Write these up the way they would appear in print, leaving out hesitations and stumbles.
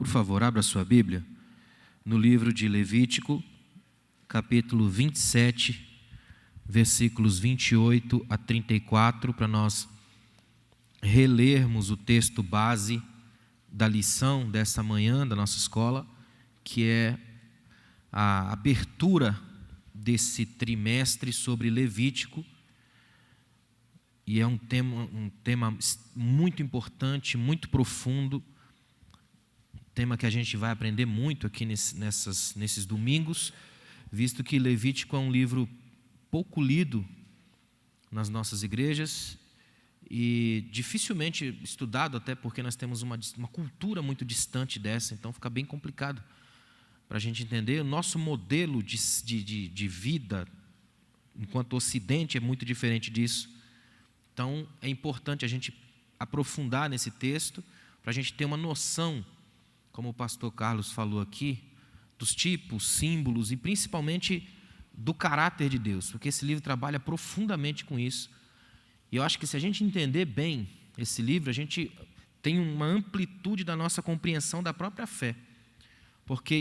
Por favor, abra sua Bíblia no livro de Levítico, capítulo 27, versículos 28 a 34, para nós relermos o texto base da lição dessa manhã da nossa escola, que é a abertura desse trimestre sobre Levítico. E é um tema muito importante, muito profundo, tema que a gente vai aprender muito aqui nesses domingos, visto que Levítico é um livro pouco lido nas nossas igrejas e dificilmente estudado, até porque nós temos uma cultura muito distante dessa, então fica bem complicado para a gente entender. O nosso modelo de vida enquanto Ocidente é muito diferente disso. Então é importante a gente aprofundar nesse texto para a gente ter uma noção, como o pastor Carlos falou aqui, dos tipos, símbolos e principalmente do caráter de Deus, porque esse livro trabalha profundamente com isso. E eu acho que se a gente entender bem esse livro, a gente tem uma amplitude da nossa compreensão da própria fé. Porque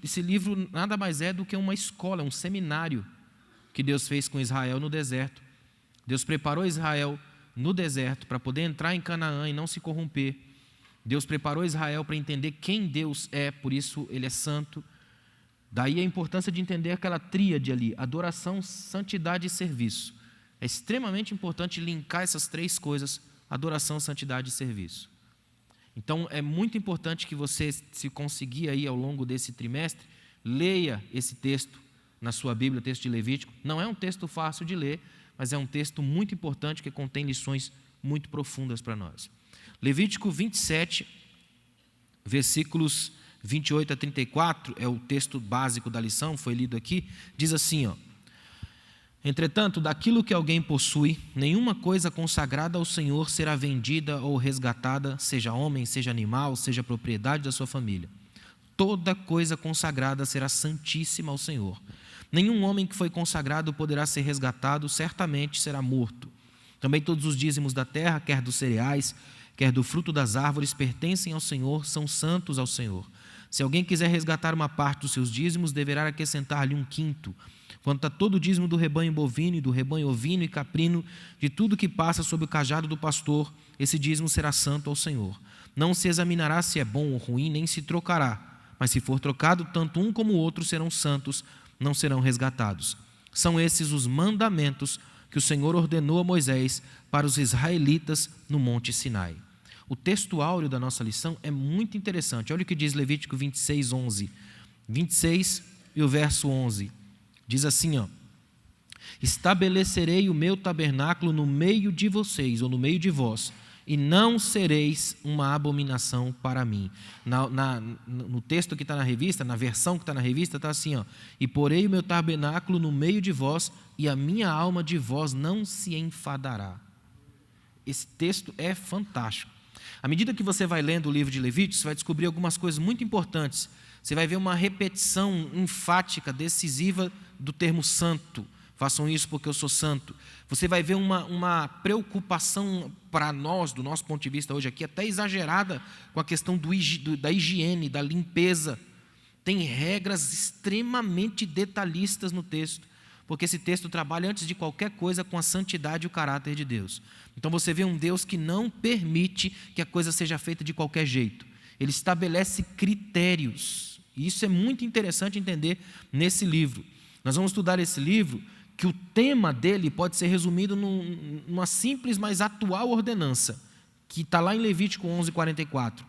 esse livro nada mais é do que uma escola, um seminário que Deus fez com Israel no deserto. Deus preparou Israel no deserto para poder entrar em Canaã e não se corromper. Deus preparou Israel para entender quem Deus é, por isso Ele é santo. Daí a importância de entender aquela tríade ali, adoração, santidade e serviço. É extremamente importante linkar essas três coisas, adoração, santidade e serviço. Então é muito importante que você, se conseguir aí ao longo desse trimestre, leia esse texto na sua Bíblia, o texto de Levítico. Não é um texto fácil de ler, mas é um texto muito importante que contém lições muito profundas para nós. Levítico 27, versículos 28 a 34, é o texto básico da lição, foi lido aqui, diz assim, entretanto, daquilo que alguém possui, nenhuma coisa consagrada ao Senhor será vendida ou resgatada, seja homem, seja animal, seja propriedade da sua família. Toda coisa consagrada será santíssima ao Senhor. Nenhum homem que foi consagrado poderá ser resgatado, certamente será morto. Também todos os dízimos da terra, quer dos cereais, quer do fruto das árvores, pertencem ao Senhor, são santos ao Senhor. Se alguém quiser resgatar uma parte dos seus dízimos, deverá acrescentar-lhe 1/5. Quanto a todo o dízimo do rebanho bovino e do rebanho ovino e caprino, de tudo que passa sob o cajado do pastor, esse dízimo será santo ao Senhor. Não se examinará se é bom ou ruim, nem se trocará. Mas se for trocado, tanto um como o outro serão santos, não serão resgatados. São esses os mandamentos que o Senhor ordenou a Moisés para os israelitas no Monte Sinai. O texto áureo da nossa lição é muito interessante. Olha o que diz Levítico 26, 11. 26 e o verso 11. Diz assim, estabelecerei o meu tabernáculo no meio de vocês, ou no meio de vós, e não sereis uma abominação para mim. No texto que está na revista, na versão que está na revista, está assim, e porei o meu tabernáculo no meio de vós, e a minha alma de vós não se enfadará. Esse texto é fantástico. À medida que você vai lendo o livro de Levítico, você vai descobrir algumas coisas muito importantes. Você vai ver uma repetição enfática, decisiva do termo santo. Façam isso porque eu sou santo. Você vai ver uma preocupação para nós, do nosso ponto de vista hoje aqui, até exagerada com a questão da higiene, da limpeza. Tem regras extremamente detalhistas no texto, porque esse texto trabalha antes de qualquer coisa com a santidade e o caráter de Deus. Então você vê um Deus que não permite que a coisa seja feita de qualquer jeito. Ele estabelece critérios. E isso é muito interessante entender nesse livro. Nós vamos estudar esse livro, que o tema dele pode ser resumido numa simples, mas atual ordenança, que está lá em Levítico 11, 44.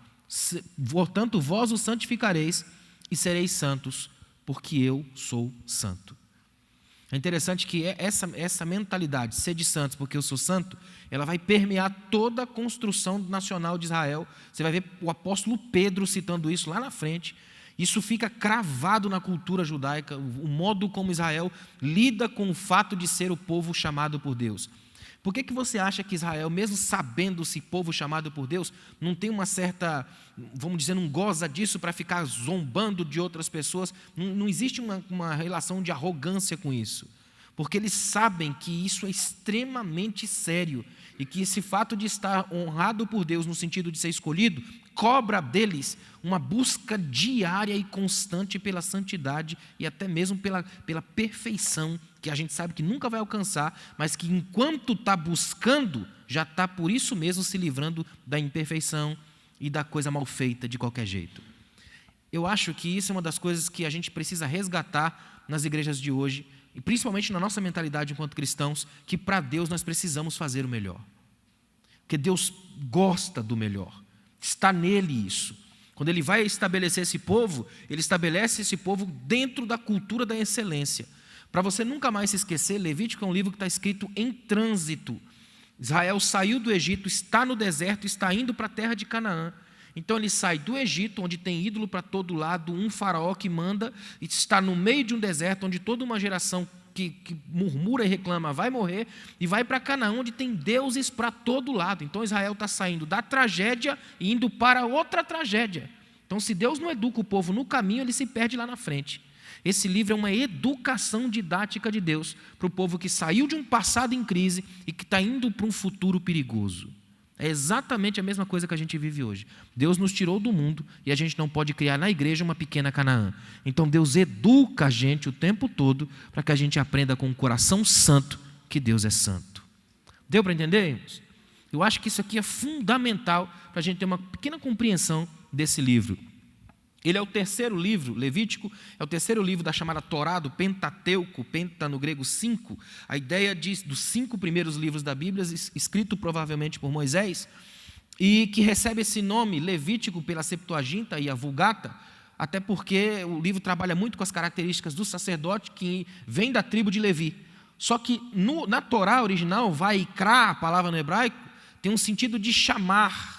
Portanto, vós os santificareis e sereis santos, porque eu sou santo. É interessante que essa mentalidade, ser de santos porque eu sou santo, ela vai permear toda a construção nacional de Israel. Você vai ver o apóstolo Pedro citando isso lá na frente. Isso fica cravado na cultura judaica, o modo como Israel lida com o fato de ser o povo chamado por Deus. Por que você acha que Israel, mesmo sabendo-se povo chamado por Deus, não tem uma certa, vamos dizer, não goza disso para ficar zombando de outras pessoas? Não existe uma relação de arrogância com isso. Porque eles sabem que isso é extremamente sério e que esse fato de estar honrado por Deus no sentido de ser escolhido cobra deles uma busca diária e constante pela santidade e até mesmo pela perfeição, que a gente sabe que nunca vai alcançar, mas que enquanto está buscando, já está por isso mesmo se livrando da imperfeição e da coisa mal feita de qualquer jeito. Eu acho que isso é uma das coisas que a gente precisa resgatar nas igrejas de hoje, e principalmente na nossa mentalidade enquanto cristãos, que para Deus nós precisamos fazer o melhor. Porque Deus gosta do melhor. Está nele isso. Quando Ele vai estabelecer esse povo, Ele estabelece esse povo dentro da cultura da excelência. Para você nunca mais se esquecer, Levítico é um livro que está escrito em trânsito. Israel saiu do Egito, está no deserto, está indo para a terra de Canaã. Então ele sai do Egito, onde tem ídolo para todo lado, um faraó que manda, e está no meio de um deserto, onde toda uma geração que murmura e reclama vai morrer, e vai para Canaã, onde tem deuses para todo lado. Então Israel está saindo da tragédia e indo para outra tragédia. Então, se Deus não educa o povo no caminho, ele se perde lá na frente. Esse livro é uma educação didática de Deus para o povo que saiu de um passado em crise e que está indo para um futuro perigoso. É exatamente a mesma coisa que a gente vive hoje. Deus nos tirou do mundo e a gente não pode criar na igreja uma pequena Canaã. Então Deus educa a gente o tempo todo para que a gente aprenda com o coração santo que Deus é santo. Deu para entender, irmãos? Eu acho que isso aqui é fundamental para a gente ter uma pequena compreensão desse livro. Ele é o terceiro livro, Levítico, é o terceiro livro da chamada Torá, do Pentateuco, penta no grego 5, a ideia dos 5 primeiros livros da Bíblia, escrito provavelmente por Moisés, e que recebe esse nome Levítico pela Septuaginta e a Vulgata, até porque o livro trabalha muito com as características do sacerdote que vem da tribo de Levi. Só que na Torá original, Vaikra, a palavra no hebraico, tem um sentido de chamar,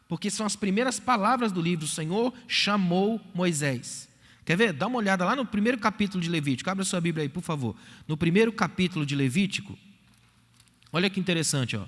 porque são as primeiras palavras do livro. O Senhor chamou Moisés. Quer ver? Dá uma olhada lá no primeiro capítulo de Levítico. Abra sua Bíblia aí, por favor. No primeiro capítulo de Levítico, olha que interessante, ó.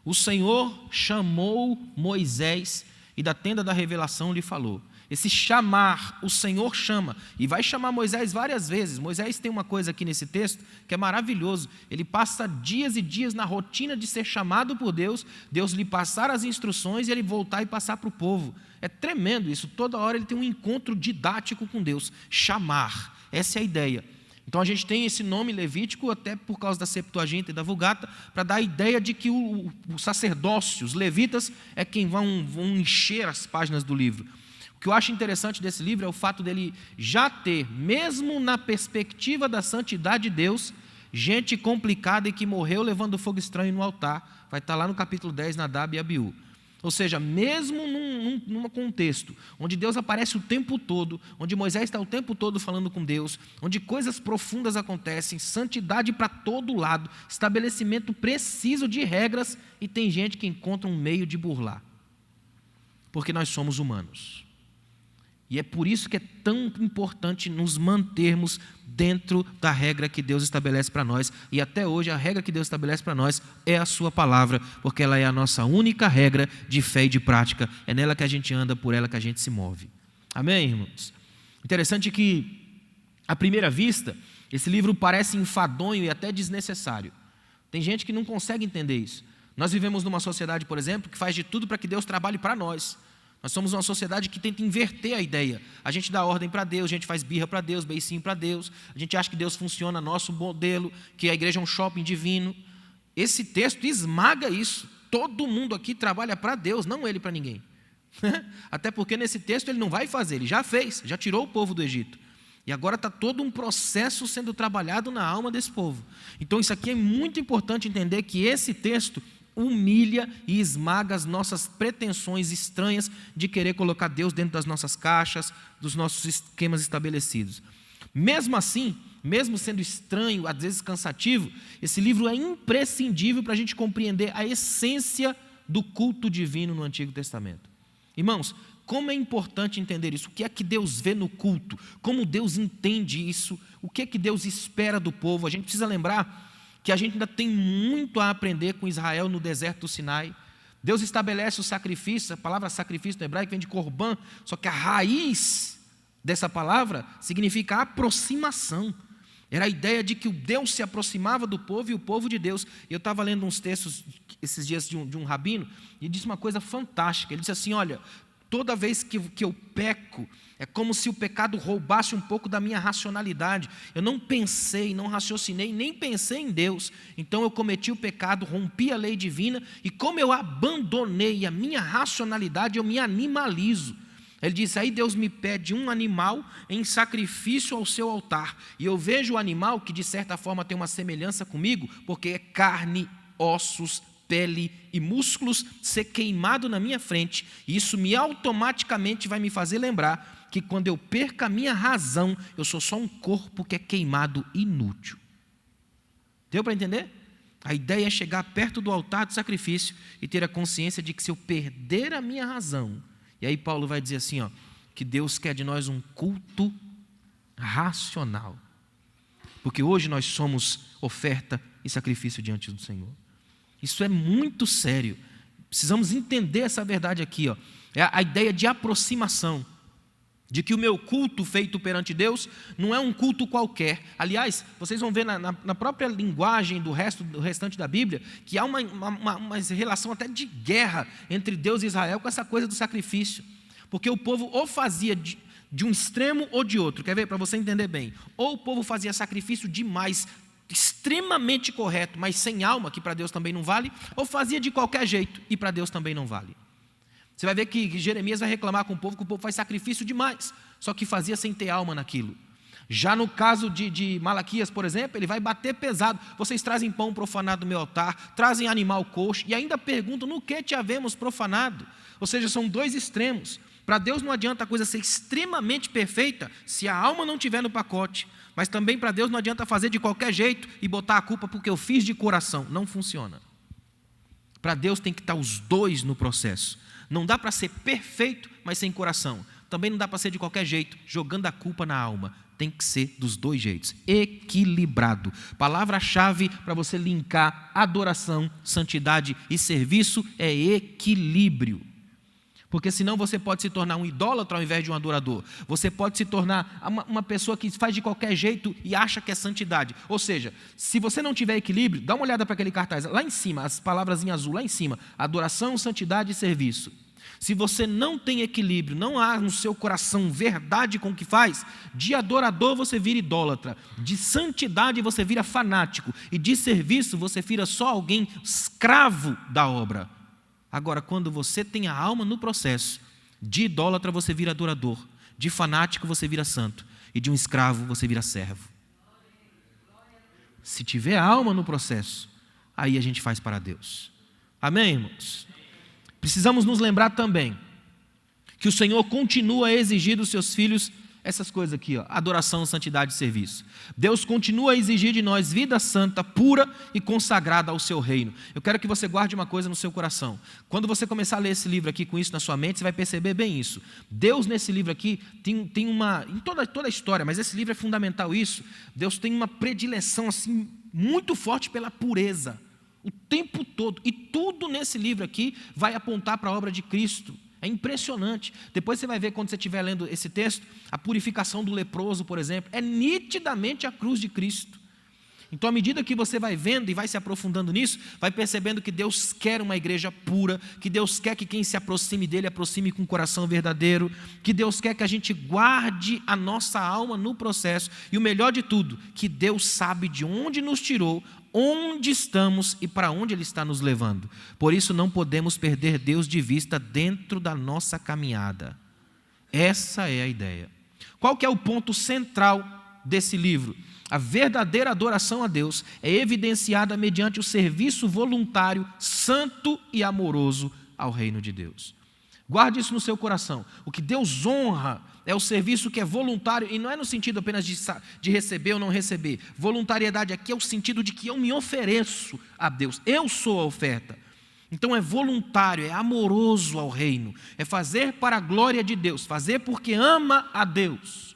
O Senhor chamou Moisés e da tenda da revelação lhe falou. Esse chamar, o Senhor chama, e vai chamar Moisés várias vezes. Moisés tem uma coisa aqui nesse texto que é maravilhoso. Ele passa dias e dias na rotina de ser chamado por Deus, Deus lhe passar as instruções e ele voltar e passar para o povo. É tremendo isso, toda hora ele tem um encontro didático com Deus. Chamar, essa é a ideia. Então a gente tem esse nome Levítico até por causa da Septuaginta e da Vulgata, para dar a ideia de que o sacerdócio, os levitas, é quem vão encher as páginas do livro. O que eu acho interessante desse livro é o fato dele já ter, mesmo na perspectiva da santidade de Deus, gente complicada e que morreu levando fogo estranho no altar. Vai estar lá no capítulo 10, Nadab e Abiú. Ou seja, mesmo num contexto onde Deus aparece o tempo todo, onde Moisés está o tempo todo falando com Deus, onde coisas profundas acontecem, santidade para todo lado, estabelecimento preciso de regras, e tem gente que encontra um meio de burlar. Porque nós somos humanos. E é por isso que é tão importante nos mantermos dentro da regra que Deus estabelece para nós. E até hoje a regra que Deus estabelece para nós é a sua palavra, porque ela é a nossa única regra de fé e de prática. É nela que a gente anda, por ela que a gente se move. Amém, irmãos? Interessante que, à primeira vista, esse livro parece enfadonho e até desnecessário. Tem gente que não consegue entender isso. Nós vivemos numa sociedade, por exemplo, que faz de tudo para que Deus trabalhe para nós. Nós somos uma sociedade que tenta inverter a ideia. A gente dá ordem para Deus, a gente faz birra para Deus, beicinho para Deus. A gente acha que Deus funciona nosso modelo, que a igreja é um shopping divino. Esse texto esmaga isso. Todo mundo aqui trabalha para Deus, não ele para ninguém. Até porque nesse texto ele não vai fazer, ele já fez, já tirou o povo do Egito. E agora está todo um processo sendo trabalhado na alma desse povo. Então isso aqui é muito importante entender que esse texto humilha e esmaga as nossas pretensões estranhas de querer colocar Deus dentro das nossas caixas, dos nossos esquemas estabelecidos. Mesmo assim, mesmo sendo estranho, às vezes cansativo, esse livro é imprescindível para a gente compreender a essência do culto divino no Antigo Testamento. Irmãos, como é importante entender isso, o que é que Deus vê no culto, como Deus entende isso, o que é que Deus espera do povo. A gente precisa lembrar que a gente ainda tem muito a aprender com Israel no deserto do Sinai. Deus estabelece o sacrifício, a palavra sacrifício no hebraico vem de korban, só que a raiz dessa palavra significa aproximação. Era a ideia de que o Deus se aproximava do povo e o povo de Deus. E eu estava lendo uns textos esses dias de um rabino, e ele disse uma coisa fantástica. Ele disse assim, olha, Toda vez que eu peco, é como se o pecado roubasse um pouco da minha racionalidade. Eu não pensei, não raciocinei, nem pensei em Deus. Então eu cometi o pecado, rompi a lei divina, e como eu abandonei a minha racionalidade, eu me animalizo. Ele disse, aí Deus me pede um animal em sacrifício ao seu altar. E eu vejo o animal, que de certa forma tem uma semelhança comigo, porque é carne, ossos, pele e músculos, ser queimado na minha frente. E isso automaticamente vai me fazer lembrar que quando eu perco a minha razão, eu sou só um corpo que é queimado inútil. Deu para entender? A ideia é chegar perto do altar do sacrifício e ter a consciência de que se eu perder a minha razão, e aí Paulo vai dizer assim, que Deus quer de nós um culto racional. Porque hoje nós somos oferta e sacrifício diante do Senhor. Isso é muito sério. Precisamos entender essa verdade aqui. É a ideia de aproximação. De que o meu culto feito perante Deus não é um culto qualquer. Aliás, vocês vão ver na própria linguagem do restante da Bíblia que há uma relação até de guerra entre Deus e Israel com essa coisa do sacrifício. Porque o povo ou fazia de um extremo ou de outro. Quer ver? Para você entender bem. Ou o povo fazia sacrifício demais, extremamente correto, mas sem alma, que para Deus também não vale, ou fazia de qualquer jeito e para Deus também não vale. Você vai ver que Jeremias vai reclamar com o povo que o povo faz sacrifício demais, só que fazia sem ter alma naquilo. Já no caso de Malaquias, por exemplo, ele vai bater pesado. Vocês trazem pão profanado do meu altar, trazem animal coxo e ainda perguntam no que te havemos profanado. Ou seja, são dois extremos. Para Deus não adianta a coisa ser extremamente perfeita se a alma não estiver no pacote. Mas também para Deus não adianta fazer de qualquer jeito e botar a culpa porque eu fiz de coração. Não funciona. Para Deus tem que estar os dois no processo. Não dá para ser perfeito, mas sem coração. Também não dá para ser de qualquer jeito, jogando a culpa na alma. Tem que ser dos dois jeitos. Equilibrado. Palavra-chave para você linkar adoração, santidade e serviço é equilíbrio. Porque senão você pode se tornar um idólatra ao invés de um adorador. Você pode se tornar uma pessoa que faz de qualquer jeito e acha que é santidade. Ou seja, se você não tiver equilíbrio, dá uma olhada para aquele cartaz, lá em cima, as palavras em azul, lá em cima, adoração, santidade e serviço. Se você não tem equilíbrio, não há no seu coração verdade com o que faz, de adorador você vira idólatra, de santidade você vira fanático, e de serviço você vira só alguém escravo da obra. Agora, quando você tem a alma no processo, de idólatra você vira adorador, de fanático você vira santo, e de um escravo você vira servo. Se tiver a alma no processo, aí a gente faz para Deus. Amém, irmãos? Precisamos nos lembrar também que o Senhor continua a exigir dos seus filhos essas coisas aqui, adoração, santidade e serviço. Deus continua a exigir de nós vida santa, pura e consagrada ao seu reino. Eu quero que você guarde uma coisa no seu coração. Quando você começar a ler esse livro aqui com isso na sua mente, você vai perceber bem isso. Deus nesse livro aqui tem uma, em toda a história, mas esse livro é fundamental isso. Deus tem uma predileção assim muito forte pela pureza, o tempo todo. E tudo nesse livro aqui vai apontar para a obra de Cristo. É impressionante. Depois você vai ver, quando você estiver lendo esse texto, a purificação do leproso, por exemplo, é nitidamente a cruz de Cristo. Então, à medida que você vai vendo e vai se aprofundando nisso, vai percebendo que Deus quer uma igreja pura, que Deus quer que quem se aproxime dele, aproxime com um coração verdadeiro, que Deus quer que a gente guarde a nossa alma no processo, e o melhor de tudo, que Deus sabe de onde nos tirou, onde estamos e para onde Ele está nos levando. Por isso não podemos perder Deus de vista dentro da nossa caminhada. Essa é a ideia. Qual que é o ponto central desse livro? A verdadeira adoração a Deus é evidenciada mediante o serviço voluntário, santo e amoroso ao reino de Deus. Guarde isso no seu coração. O que Deus honra é o serviço que é voluntário, e não é no sentido apenas de receber ou não receber. Voluntariedade aqui é o sentido de que eu me ofereço a Deus. Eu sou a oferta. Então é voluntário, é amoroso ao reino. É fazer para a glória de Deus, fazer porque ama a Deus.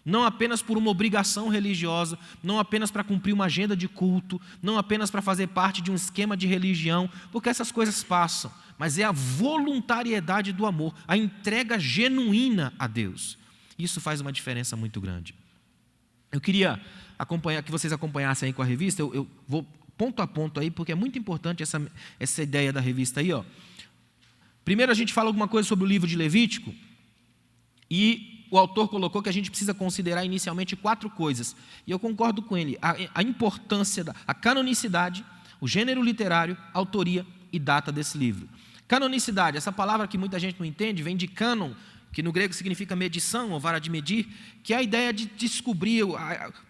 Não apenas por uma obrigação religiosa, não apenas para cumprir uma agenda de culto, não apenas para fazer parte de um esquema de religião, porque essas coisas passam, mas é a voluntariedade do amor, a entrega genuína a Deus. Isso faz uma diferença muito grande. Eu queria que vocês acompanhassem aí com a revista, eu vou ponto a ponto aí, porque é muito importante essa ideia da revista aí. Primeiro a gente fala alguma coisa sobre o livro de Levítico, e o autor colocou que a gente precisa considerar inicialmente 4 coisas. E eu concordo com ele. A importância, a canonicidade, o gênero literário, autoria e data desse livro. Canonicidade, essa palavra que muita gente não entende, vem de cânon, que no grego significa medição ou vara de medir, que é a ideia de descobrir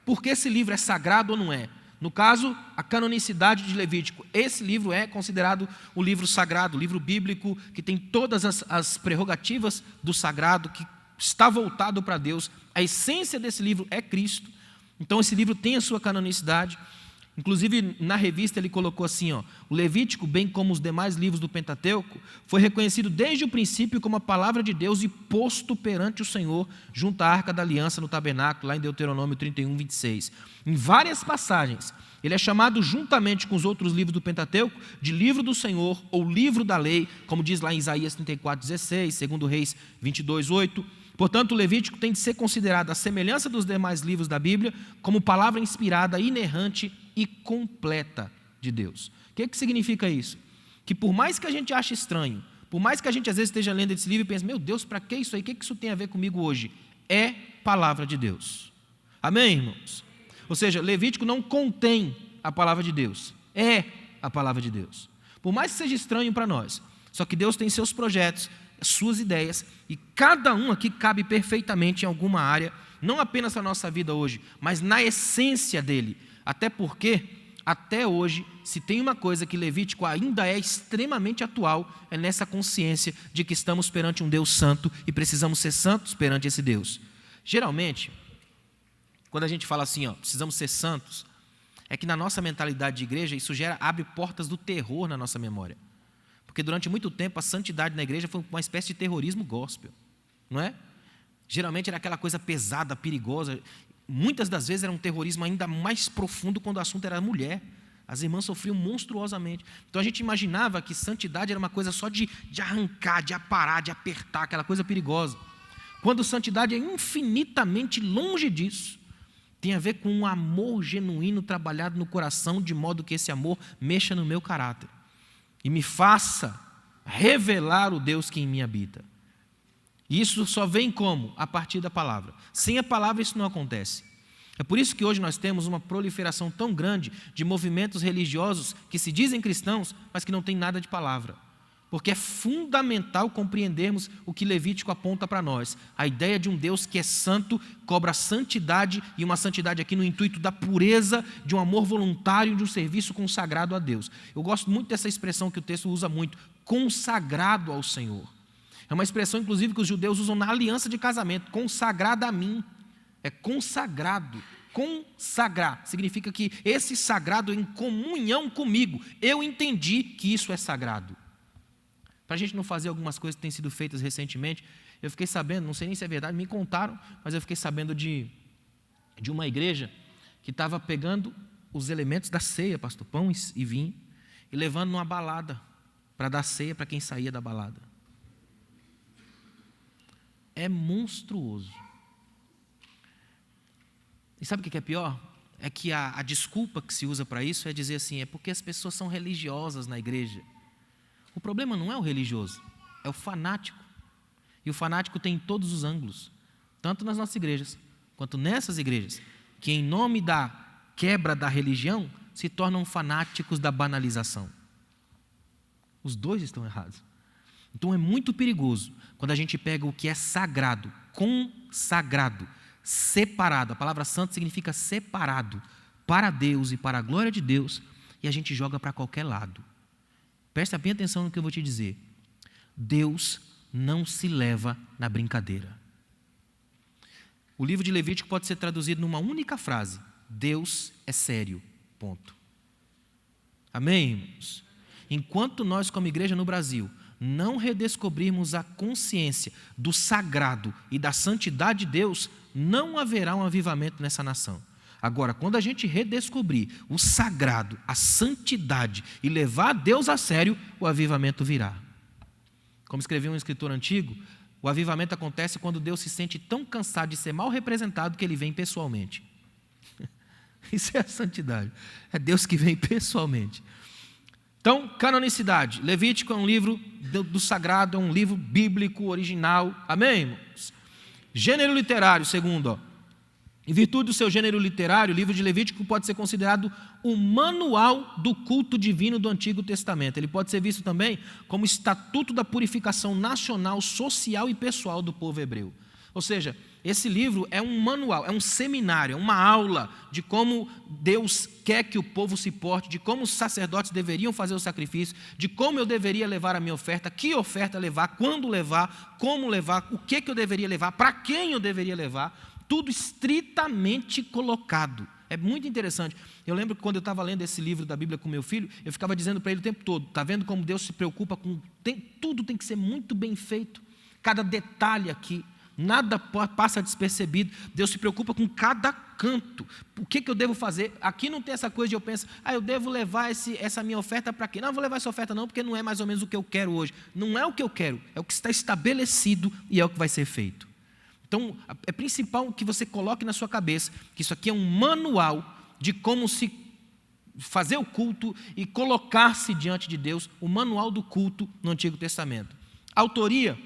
por que esse livro é sagrado ou não é. No caso, a canonicidade de Levítico. Esse livro é considerado o livro sagrado, o livro bíblico, que tem todas as prerrogativas do sagrado, que está voltado para Deus. A essência desse livro é Cristo. Então, esse livro tem a sua canonicidade. Inclusive, na revista ele colocou assim, o Levítico, bem como os demais livros do Pentateuco, foi reconhecido desde o princípio como a palavra de Deus e posto perante o Senhor, junto à Arca da Aliança no tabernáculo, lá em Deuteronômio 31, 26. Em várias passagens, ele é chamado juntamente com os outros livros do Pentateuco de livro do Senhor ou livro da lei, como diz lá em Isaías 34, 16, 2 Reis 22, 8. Portanto, o Levítico tem de ser considerado, à semelhança dos demais livros da Bíblia, como palavra inspirada, inerrante e completa de Deus. O que significa isso? Que por mais que a gente ache estranho, por mais que a gente às vezes esteja lendo esse livro e pense, meu Deus, para que isso aí? O que isso tem a ver comigo hoje? É palavra de Deus. Amém, irmãos? Ou seja, Levítico não contém a palavra de Deus, é a palavra de Deus. Por mais que seja estranho para nós, só que Deus tem seus projetos, suas ideias, e cada um aqui cabe perfeitamente em alguma área, não apenas na nossa vida hoje, mas na essência dele. Até porque, até hoje, se tem uma coisa que Levítico ainda é extremamente atual, é nessa consciência de que estamos perante um Deus santo e precisamos ser santos perante esse Deus. Geralmente, quando a gente fala assim, precisamos ser santos, é que na nossa mentalidade de igreja, isso abre portas do terror na nossa memória. Porque durante muito tempo a santidade na igreja foi uma espécie de terrorismo gospel, não é? Geralmente era aquela coisa pesada, perigosa. Muitas das vezes era um terrorismo ainda mais profundo quando o assunto era mulher. As irmãs sofriam monstruosamente. Então a gente imaginava que santidade era uma coisa só de arrancar, de aparar, de apertar, aquela coisa perigosa. Quando santidade é infinitamente longe disso. Tem a ver com um amor genuíno trabalhado no coração, de modo que esse amor mexa no meu caráter e me faça revelar o Deus que em mim habita. E isso só vem como? A partir da palavra. Sem a palavra isso não acontece. É por isso que hoje nós temos uma proliferação tão grande de movimentos religiosos que se dizem cristãos, mas que não tem nada de palavra. Porque é fundamental compreendermos o que Levítico aponta para nós. A ideia de um Deus que é santo, cobra santidade, e uma santidade aqui no intuito da pureza, de um amor voluntário, de um serviço consagrado a Deus. Eu gosto muito dessa expressão que o texto usa muito, consagrado ao Senhor. É uma expressão, inclusive, que os judeus usam na aliança de casamento, consagrada a mim. É consagrado. Consagrar significa que esse sagrado é em comunhão comigo. Eu entendi que isso é sagrado. Para a gente não fazer algumas coisas que têm sido feitas recentemente, eu fiquei sabendo, não sei nem se é verdade, me contaram, mas eu fiquei sabendo de uma igreja que estava pegando os elementos da ceia, pastor, pão e vinho, e levando numa balada, para dar ceia para quem saía da balada. É monstruoso. E sabe o que é pior? É que a desculpa que se usa para isso é dizer assim, é porque as pessoas são religiosas na igreja. O problema não é o religioso, é o fanático. E o fanático tem em todos os ângulos, tanto nas nossas igrejas, quanto nessas igrejas, que em nome da quebra da religião, se tornam fanáticos da banalização. Os dois estão errados. Então é muito perigoso quando a gente pega o que é sagrado, consagrado, separado. A palavra santo significa separado para Deus e para a glória de Deus, e a gente joga para qualquer lado. Presta bem atenção no que eu vou te dizer. Deus não se leva na brincadeira. O livro de Levítico pode ser traduzido numa única frase. Deus é sério. Ponto. Amém, irmãos? Enquanto nós, como igreja no Brasil, não redescobrirmos a consciência do sagrado e da santidade de Deus, não haverá um avivamento nessa nação. Agora, quando a gente redescobrir o sagrado, a santidade e levar Deus a sério, o avivamento virá. Como escreveu um escritor antigo, o avivamento acontece quando Deus se sente tão cansado de ser mal representado que ele vem pessoalmente. Isso é a santidade. É Deus que vem pessoalmente. Então, canonicidade. Levítico é um livro do sagrado, é um livro bíblico original. Amém, irmãos? Gênero literário, segundo. Em virtude do seu gênero literário, o livro de Levítico pode ser considerado o manual do culto divino do Antigo Testamento. Ele pode ser visto também como estatuto da purificação nacional, social e pessoal do povo hebreu. Ou seja, esse livro é um manual, é um seminário, é uma aula de como Deus quer que o povo se porte, de como os sacerdotes deveriam fazer o sacrifício, de como eu deveria levar a minha oferta, que oferta levar, quando levar, como levar, o que eu deveria levar, para quem eu deveria levar. Tudo estritamente colocado. É muito interessante. Eu lembro que quando eu estava lendo esse livro da Bíblia com meu filho, eu ficava dizendo para ele o tempo todo, está vendo como Deus se preocupa com... tudo tem que ser muito bem feito. Cada detalhe aqui, nada passa despercebido. Deus se preocupa com cada canto. O que eu devo fazer? Aqui não tem essa coisa de eu pensar, eu devo levar essa minha oferta para quê? Não, eu vou levar essa oferta não, porque não é mais ou menos o que eu quero hoje. Não é o que eu quero, é o que está estabelecido e é o que vai ser feito. Então, é principal que você coloque na sua cabeça que isso aqui é um manual de como se fazer o culto e colocar-se diante de Deus, o manual do culto no Antigo Testamento. Autoria: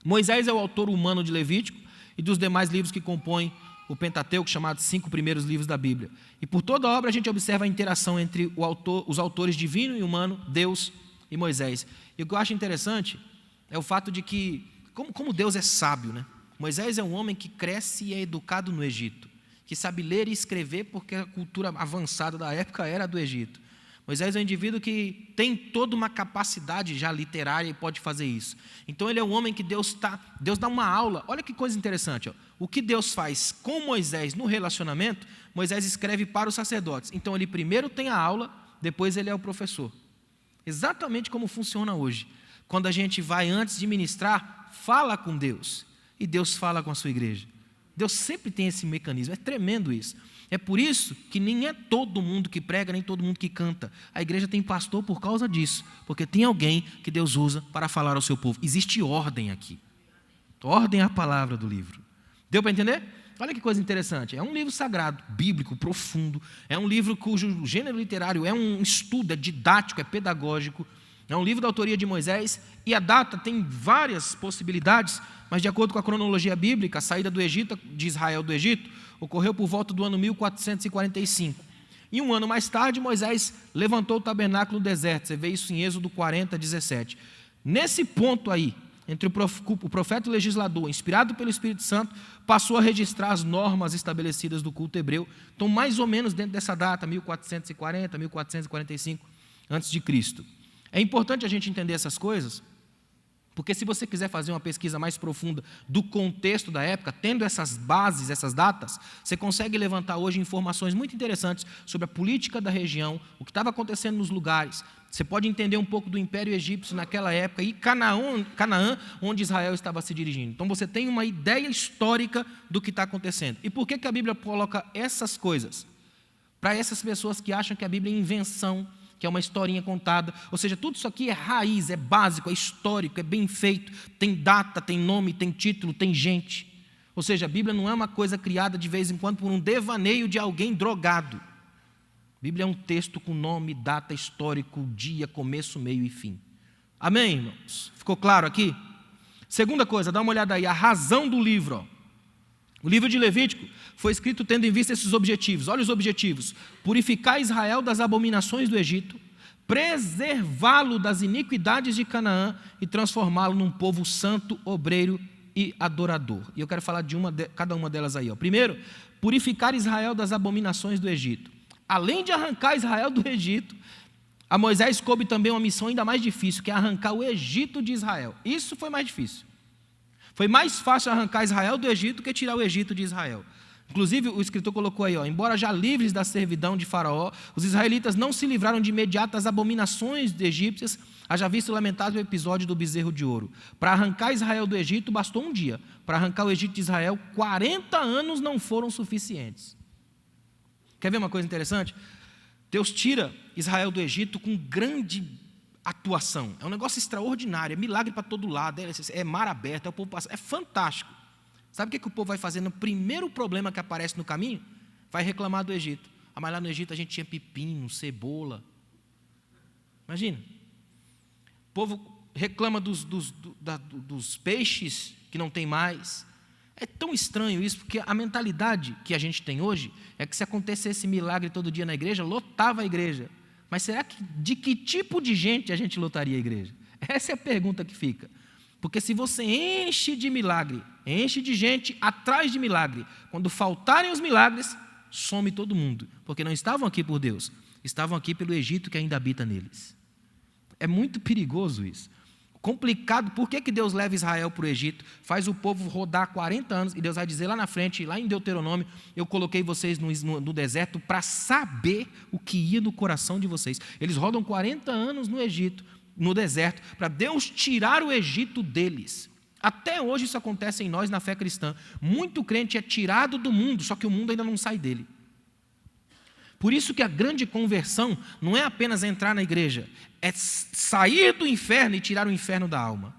Moisés é o autor humano de Levítico e dos demais livros que compõem o Pentateuco, chamados 5 primeiros livros da Bíblia. E por toda a obra a gente observa a interação entre os autores divino e humano, Deus e Moisés. E o que eu acho interessante é o fato de que, como Deus é sábio, né? Moisés é um homem que cresce e é educado no Egito, que sabe ler e escrever porque a cultura avançada da época era a do Egito. Moisés é um indivíduo que tem toda uma capacidade já literária e pode fazer isso. Então ele é um homem que Deus dá uma aula. Olha que coisa interessante. O que Deus faz com Moisés no relacionamento, Moisés escreve para os sacerdotes. Então ele primeiro tem a aula, depois ele é o professor. Exatamente como funciona hoje. Quando a gente vai antes de ministrar, fala com Deus. E Deus fala com a sua igreja. Deus sempre tem esse mecanismo, é tremendo isso. É por isso que nem é todo mundo que prega, nem todo mundo que canta. A igreja tem pastor por causa disso, porque tem alguém que Deus usa para falar ao seu povo. Existe ordem aqui. Ordem é a palavra do livro. Deu para entender? Olha que coisa interessante. É um livro sagrado, bíblico, profundo. É um livro cujo gênero literário é um estudo, é didático, é pedagógico. É um livro da autoria de Moisés e a data tem várias possibilidades, mas de acordo com a cronologia bíblica, a saída do Egito, de Israel do Egito, ocorreu por volta do ano 1445. E um ano mais tarde, Moisés levantou o tabernáculo no deserto. Você vê isso em Êxodo 40, 17. Nesse ponto aí, entre o profeta e o legislador, inspirado pelo Espírito Santo, passou a registrar as normas estabelecidas do culto hebreu. Então, mais ou menos dentro dessa data, 1440, 1445 a.C. É importante a gente entender essas coisas, porque se você quiser fazer uma pesquisa mais profunda do contexto da época, tendo essas bases, essas datas, você consegue levantar hoje informações muito interessantes sobre a política da região, o que estava acontecendo nos lugares. Você pode entender um pouco do Império Egípcio naquela época e Canaã, onde Israel estava se dirigindo. Então você tem uma ideia histórica do que está acontecendo. E por que a Bíblia coloca essas coisas? Para essas pessoas que acham que a Bíblia é invenção, que é uma historinha contada, ou seja, tudo isso aqui é raiz, é básico, é histórico, é bem feito, tem data, tem nome, tem título, tem gente. Ou seja, a Bíblia não é uma coisa criada de vez em quando por um devaneio de alguém drogado. A Bíblia é um texto com nome, data, histórico, dia, começo, meio e fim. Amém, irmãos? Ficou claro aqui? Segunda coisa, dá uma olhada aí, a razão do livro. O livro de Levítico foi escrito tendo em vista esses objetivos. Olha os objetivos: purificar Israel das abominações do Egito, preservá-lo das iniquidades de Canaã e transformá-lo num povo santo, obreiro e adorador. E eu quero falar de cada uma delas aí. Primeiro, purificar Israel das abominações do Egito. Além de arrancar Israel do Egito, a Moisés coube também uma missão ainda mais difícil, que é arrancar o Egito de Israel. Isso foi mais difícil. Foi mais fácil arrancar Israel do Egito que tirar o Egito de Israel. Inclusive, o escritor colocou aí, embora já livres da servidão de Faraó, os israelitas não se livraram de imediato das abominações egípcias, haja visto o lamentável episódio do bezerro de ouro. Para arrancar Israel do Egito, bastou um dia. Para arrancar o Egito de Israel, 40 anos não foram suficientes. Quer ver uma coisa interessante? Deus tira Israel do Egito com grande atuação. É um negócio extraordinário, é milagre para todo lado, é mar aberto, é o povo passando, é fantástico. Sabe o que o povo vai fazer no primeiro problema que aparece no caminho? Vai reclamar do Egito. Mas lá no Egito a gente tinha pepino, cebola. Imagina. O povo reclama dos peixes que não tem mais. É tão estranho isso, porque a mentalidade que a gente tem hoje é que se acontecesse milagre todo dia na igreja, lotava a igreja. Mas será que de que tipo de gente a gente lotaria a igreja? Essa é a pergunta que fica. Porque se você enche de milagre, enche de gente atrás de milagre, quando faltarem os milagres, some todo mundo. Porque não estavam aqui por Deus, estavam aqui pelo Egito que ainda habita neles. É muito perigoso isso. Complicado. Por que Deus leva Israel para o Egito, faz o povo rodar 40 anos, e Deus vai dizer lá na frente, lá em Deuteronômio, eu coloquei vocês no deserto para saber o que ia no coração de vocês. Eles rodam 40 anos no Egito, no deserto, para Deus tirar o Egito deles. Até hoje isso acontece em nós na fé cristã. Muito crente é tirado do mundo, só que o mundo ainda não sai dele. Por isso que a grande conversão não é apenas entrar na igreja, é sair do inferno e tirar o inferno da alma.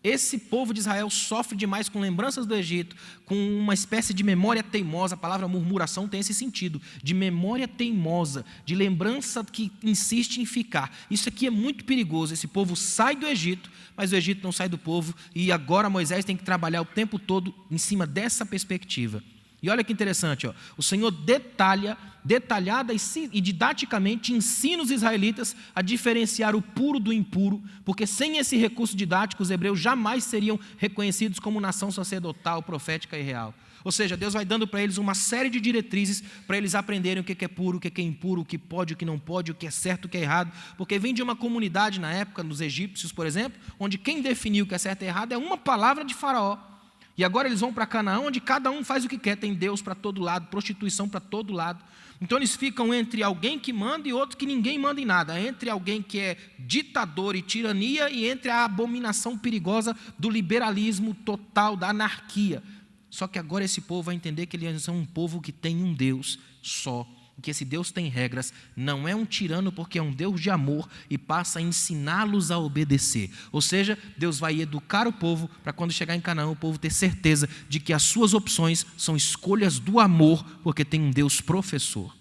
Esse povo de Israel sofre demais com lembranças do Egito, com uma espécie de memória teimosa. A palavra murmuração tem esse sentido, de memória teimosa, de lembrança que insiste em ficar. Isso aqui é muito perigoso. Esse povo sai do Egito, mas o Egito não sai do povo, e agora Moisés tem que trabalhar o tempo todo em cima dessa perspectiva. E olha que interessante, o Senhor detalhada e didaticamente ensina os israelitas a diferenciar o puro do impuro, porque sem esse recurso didático os hebreus jamais seriam reconhecidos como nação sacerdotal, profética e real. Ou seja, Deus vai dando para eles uma série de diretrizes para eles aprenderem o que é puro, o que é impuro, o que pode, o que não pode, o que é certo, o que é errado, porque vem de uma comunidade na época, dos egípcios, por exemplo, onde quem definiu o que é certo e errado é uma palavra de Faraó. E agora eles vão para Canaã, onde cada um faz o que quer, tem Deus para todo lado, prostituição para todo lado. Então eles ficam entre alguém que manda e outro que ninguém manda em nada, entre alguém que é ditador e tirania e entre a abominação perigosa do liberalismo total, da anarquia. Só que agora esse povo vai entender que eles são um povo que tem um Deus só, que esse Deus tem regras, não é um tirano porque é um Deus de amor e passa a ensiná-los a obedecer. Ou seja, Deus vai educar o povo para quando chegar em Canaã o povo ter certeza de que as suas opções são escolhas do amor, porque tem um Deus professor.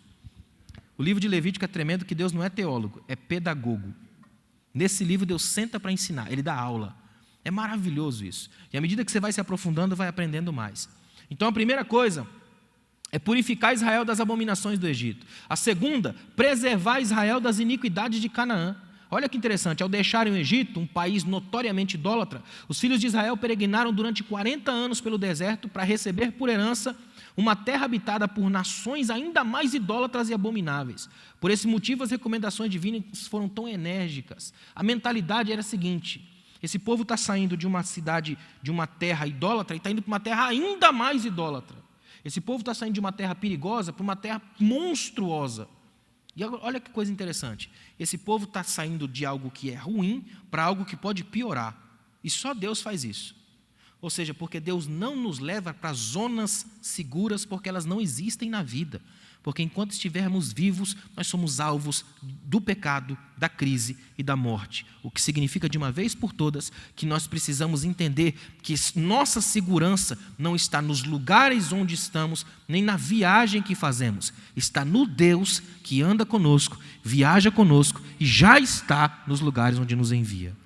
O livro de Levítico é tremendo, que Deus não é teólogo, é pedagogo. Nesse livro Deus senta para ensinar, Ele dá aula. É maravilhoso isso. E à medida que você vai se aprofundando, vai aprendendo mais. Então a primeira coisa é purificar Israel das abominações do Egito. A segunda, preservar Israel das iniquidades de Canaã. Olha que interessante, ao deixarem o Egito, um país notoriamente idólatra, os filhos de Israel peregrinaram durante 40 anos pelo deserto para receber por herança uma terra habitada por nações ainda mais idólatras e abomináveis. Por esse motivo, as recomendações divinas foram tão enérgicas. A mentalidade era a seguinte: esse povo está saindo de uma cidade, de uma terra idólatra, e está indo para uma terra ainda mais idólatra. Esse povo está saindo de uma terra perigosa para uma terra monstruosa. E olha que coisa interessante. Esse povo está saindo de algo que é ruim para algo que pode piorar. E só Deus faz isso. Ou seja, porque Deus não nos leva para zonas seguras, porque elas não existem na vida. Porque enquanto estivermos vivos, nós somos alvos do pecado, da crise e da morte. O que significa de uma vez por todas que nós precisamos entender que nossa segurança não está nos lugares onde estamos, nem na viagem que fazemos. Está no Deus que anda conosco, viaja conosco e já está nos lugares onde nos envia.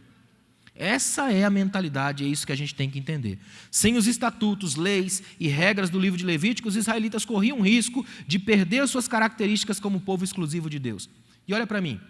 Essa é a mentalidade, é isso que a gente tem que entender. Sem os estatutos, leis e regras do livro de Levítico, os israelitas corriam risco de perder suas características como povo exclusivo de Deus. E olha para mim,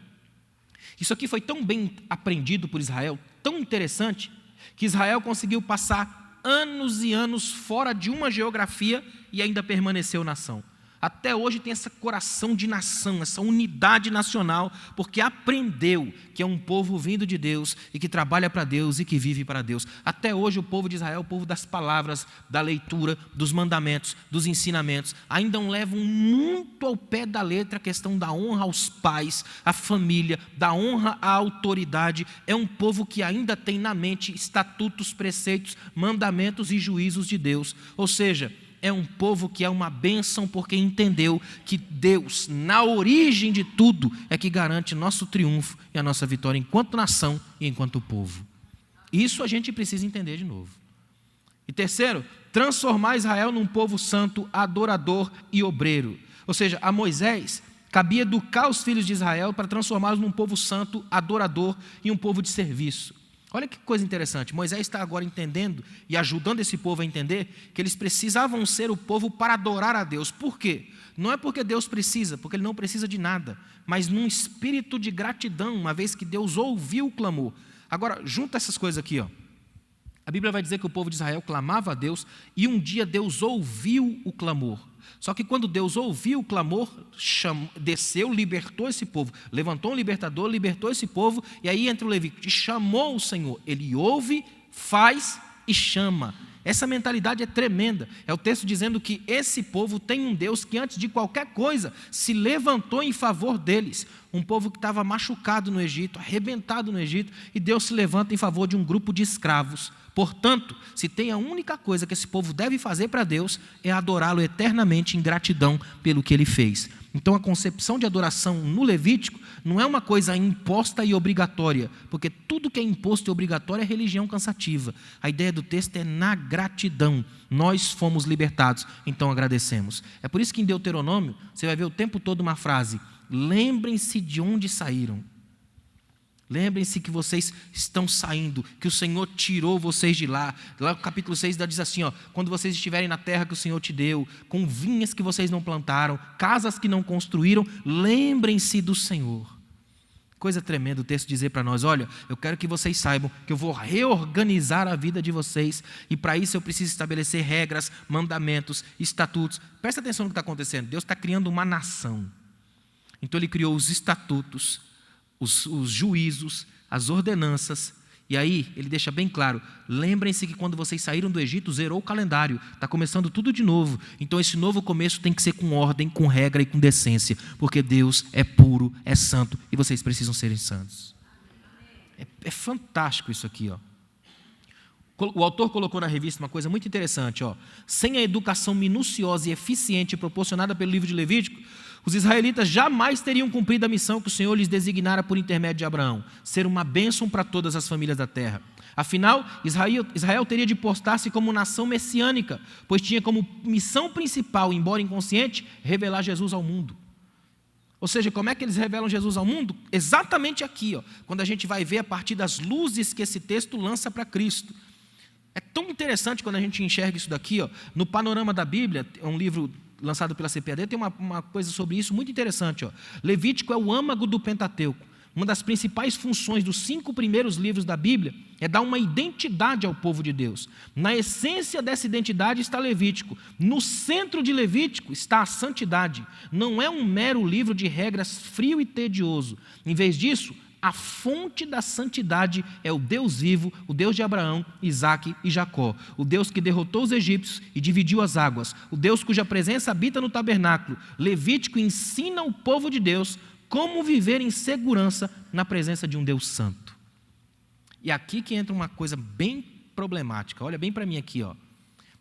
isso aqui foi tão bem aprendido por Israel, tão interessante, que Israel conseguiu passar anos e anos fora de uma geografia e ainda permaneceu nação. Até hoje tem esse coração de nação, essa unidade nacional, porque aprendeu que é um povo vindo de Deus e que trabalha para Deus e que vive para Deus. Até hoje o povo de Israel é o povo das palavras, da leitura, dos mandamentos, dos ensinamentos. Ainda levam muito ao pé da letra a questão da honra aos pais, à família, da honra à autoridade. É um povo que ainda tem na mente estatutos, preceitos, mandamentos e juízos de Deus. Ou seja, é um povo que é uma bênção porque entendeu que Deus, na origem de tudo, é que garante nosso triunfo e a nossa vitória enquanto nação e enquanto povo. Isso a gente precisa entender de novo. E terceiro, transformar Israel num povo santo, adorador e obreiro. Ou seja, a Moisés Cabia educar os filhos de Israel para transformá-los num povo santo, adorador e um povo de serviço. Olha que coisa interessante, Moisés está agora entendendo e ajudando esse povo a entender que eles precisavam ser o povo para adorar a Deus. Por quê? Não é porque Deus precisa, porque Ele não precisa de nada, mas num espírito de gratidão, uma vez que Deus ouviu o clamor. Agora, junta essas coisas aqui, ó. A Bíblia vai dizer que o povo de Israel clamava a Deus e um dia Deus ouviu o clamor. Só que quando Deus ouviu o clamor, desceu, libertou esse povo, levantou um libertador, libertou esse povo, e aí entra o Levítico e chamou o Senhor. Ele ouve, faz e chama. Essa mentalidade é tremenda. É o texto dizendo que esse povo tem um Deus que antes de qualquer coisa se levantou em favor deles. Um povo que estava machucado no Egito, arrebentado no Egito, e Deus se levanta em favor de um grupo de escravos. Portanto, se tem a única coisa que esse povo deve fazer para Deus é adorá-lo eternamente em gratidão pelo que ele fez. Então a concepção de adoração no Levítico não é uma coisa imposta e obrigatória, porque tudo que é imposto e obrigatório é religião cansativa. A ideia do texto é na gratidão. Nós fomos libertados, então agradecemos. É por isso que em Deuteronômio você vai ver o tempo todo uma frase: lembrem-se de onde saíram. Lembrem-se que vocês estão saindo, que o Senhor tirou vocês de lá. Lá no capítulo 6 diz assim, ó, quando vocês estiverem na terra que o Senhor te deu, com vinhas que vocês não plantaram, casas que não construíram, lembrem-se do Senhor. Coisa tremenda o texto dizer para nós: olha, eu quero que vocês saibam que eu vou reorganizar a vida de vocês, e para isso eu preciso estabelecer regras, mandamentos, estatutos. Presta atenção no que está acontecendo. Deus está criando uma nação. Então Ele criou os estatutos, os juízos, as ordenanças, e aí ele deixa bem claro: lembrem-se que quando vocês saíram do Egito, zerou o calendário, está começando tudo de novo. Então esse novo começo tem que ser com ordem, com regra e com decência, porque Deus é puro, é santo, e vocês precisam serem santos. É fantástico isso aqui, ó. O autor colocou na revista uma coisa muito interessante, ó. Sem a educação minuciosa e eficiente proporcionada pelo livro de Levítico, os israelitas jamais teriam cumprido a missão que o Senhor lhes designara por intermédio de Abraão: ser uma bênção para todas as famílias da terra. Afinal, Israel teria de postar-se como nação messiânica, pois tinha como missão principal, embora inconsciente, revelar Jesus ao mundo. Ou seja, como é que eles revelam Jesus ao mundo? Exatamente aqui, ó, quando a gente vai ver a partir das luzes que esse texto lança para Cristo. É tão interessante quando a gente enxerga isso daqui, ó, no Panorama da Bíblia, é um livro lançado pela CPAD, tem uma coisa sobre isso muito interessante. Ó. Levítico é o âmago do Pentateuco. Uma das principais funções dos 5 primeiros livros da Bíblia é dar uma identidade ao povo de Deus. Na essência dessa identidade está Levítico. No centro de Levítico está a santidade. Não é um mero livro de regras frio e tedioso. Em vez disso, a fonte da santidade é o Deus vivo, o Deus de Abraão, Isaque e Jacó. O Deus que derrotou os egípcios e dividiu as águas. O Deus cuja presença habita no tabernáculo. Levítico ensina o povo de Deus como viver em segurança na presença de um Deus santo. E aqui que entra uma coisa bem problemática. Olha bem para mim aqui, ó.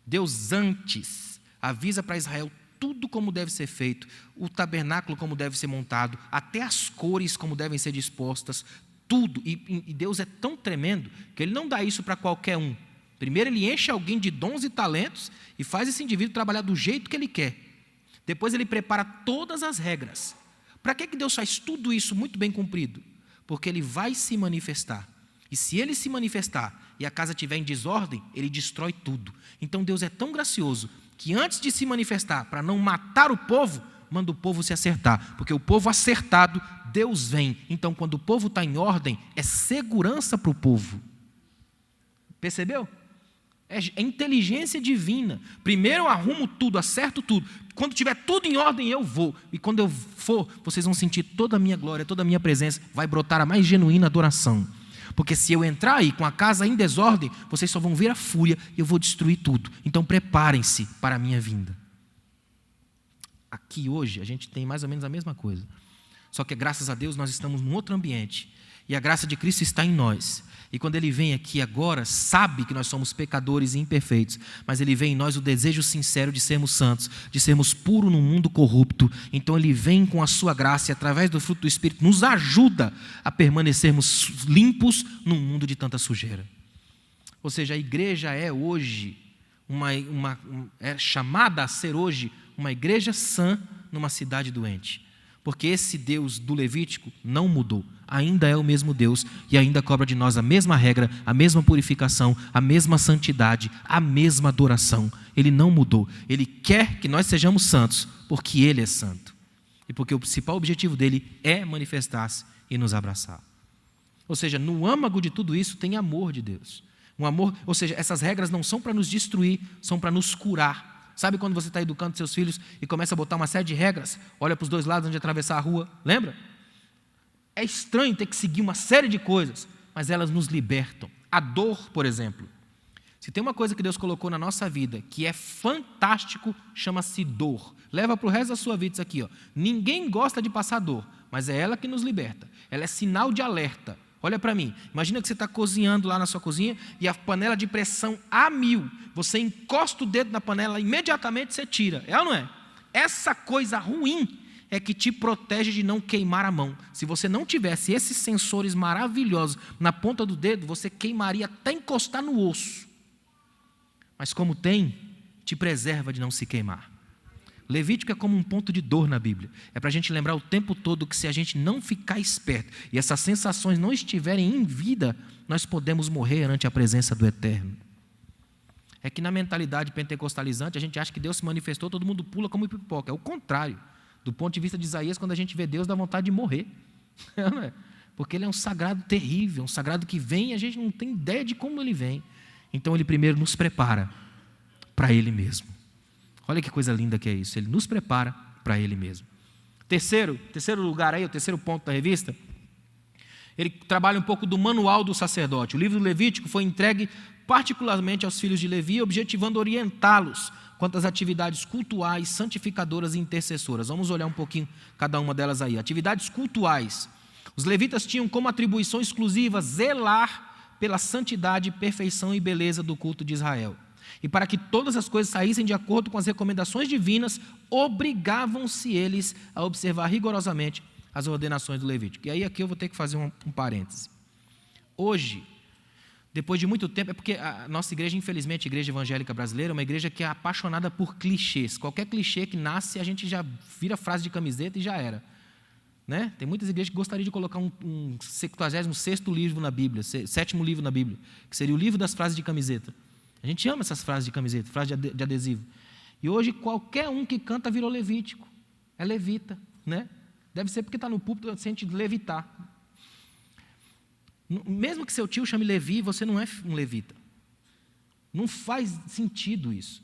Deus antes avisa para Israel tudo como deve ser feito, o tabernáculo como deve ser montado, até as cores como devem ser dispostas, tudo. E Deus é tão tremendo que Ele não dá isso para qualquer um. Primeiro Ele enche alguém de dons e talentos e faz esse indivíduo trabalhar do jeito que Ele quer. Depois Ele prepara todas as regras. Para que Deus faz tudo isso muito bem cumprido? Porque Ele vai se manifestar. E se Ele se manifestar e a casa estiver em desordem, Ele destrói tudo. Então Deus é tão gracioso que antes de se manifestar, para não matar o povo, manda o povo se acertar. Porque o povo acertado, Deus vem. Então quando o povo está em ordem, é segurança para o povo. Percebeu? É inteligência divina. Primeiro eu arrumo tudo, acerto tudo. Quando tiver tudo em ordem, eu vou. E quando eu for, vocês vão sentir toda a minha glória, toda a minha presença. Vai brotar a mais genuína adoração. Porque se eu entrar aí com a casa em desordem, vocês só vão ver a fúria e eu vou destruir tudo. Então preparem-se para a minha vinda. Aqui hoje a gente tem mais ou menos a mesma coisa. Só que graças a Deus nós estamos num outro ambiente. E a graça de Cristo está em nós. E quando Ele vem aqui agora, sabe que nós somos pecadores e imperfeitos, mas Ele vê em nós o desejo sincero de sermos santos, de sermos puros num mundo corrupto. Então Ele vem com a sua graça e através do fruto do Espírito nos ajuda a permanecermos limpos num mundo de tanta sujeira. Ou seja, a igreja é hoje, é chamada a ser hoje uma igreja sã numa cidade doente. Porque esse Deus do Levítico não mudou. Ainda é o mesmo Deus e ainda cobra de nós a mesma regra, a mesma purificação, a mesma santidade, a mesma adoração. Ele não mudou. Ele quer que nós sejamos santos porque Ele é santo. E porque o principal objetivo dele é manifestar-se e nos abraçar. Ou seja, no âmago de tudo isso tem amor de Deus. Um amor, ou seja, essas regras não são para nos destruir, são para nos curar. Sabe quando você está educando seus filhos e começa a botar uma série de regras? Olha para os dois lados antes de atravessar a rua, lembra? É estranho ter que seguir uma série de coisas, mas elas nos libertam. A dor, por exemplo. Se tem uma coisa que Deus colocou na nossa vida que é fantástico, chama-se dor. Leva para o resto da sua vida isso aqui. Ninguém gosta de passar dor, mas é ela que nos liberta. Ela é sinal de alerta. Olha para mim, imagina que você está cozinhando lá na sua cozinha e a panela de pressão a 1000. Você encosta o dedo na panela, imediatamente você tira. É ou não é? Essa coisa ruim é que te protege de não queimar a mão. Se você não tivesse esses sensores maravilhosos na ponta do dedo, você queimaria até encostar no osso. Mas como tem, te preserva de não se queimar. Levítico é como um ponto de dor na Bíblia. É para a gente lembrar o tempo todo que se a gente não ficar esperto e essas sensações não estiverem em vida, nós podemos morrer ante a presença do Eterno. É que na mentalidade pentecostalizante a gente acha que Deus se manifestou, todo mundo pula como pipoca. É o contrário. Do ponto de vista de Isaías, quando a gente vê Deus, dá vontade de morrer. Porque Ele é um sagrado terrível, um sagrado que vem e a gente não tem ideia de como Ele vem. Então Ele primeiro nos prepara para Ele mesmo. Olha que coisa linda que é isso. Ele nos prepara para Ele mesmo. Terceiro lugar aí, o terceiro ponto da revista, ele trabalha um pouco do manual do sacerdote. O livro do Levítico foi entregue particularmente aos filhos de Levi, objetivando orientá-los quanto às atividades cultuais, santificadoras e intercessoras. Vamos olhar um pouquinho cada uma delas aí. Atividades cultuais. Os levitas tinham como atribuição exclusiva zelar pela santidade, perfeição e beleza do culto de Israel. E para que todas as coisas saíssem de acordo com as recomendações divinas, obrigavam-se eles a observar rigorosamente as ordenações do Levítico. E aí aqui eu vou ter que fazer um parêntese. Hoje, depois de muito tempo, é porque a nossa igreja, infelizmente, a igreja evangélica brasileira, é uma igreja que é apaixonada por clichês. Qualquer clichê que nasce, a gente já vira frase de camiseta e já era. Né? Tem muitas igrejas que gostariam de colocar um 76º livro na Bíblia, 7º livro na Bíblia, que seria o livro das frases de camiseta. A gente ama essas frases de camiseta, frases de adesivo. E hoje qualquer um que canta virou levítico. É levita, né? Deve ser porque está no púlpito, sente levitar. Mesmo que seu tio chame Levi, você não é um levita. Não faz sentido isso.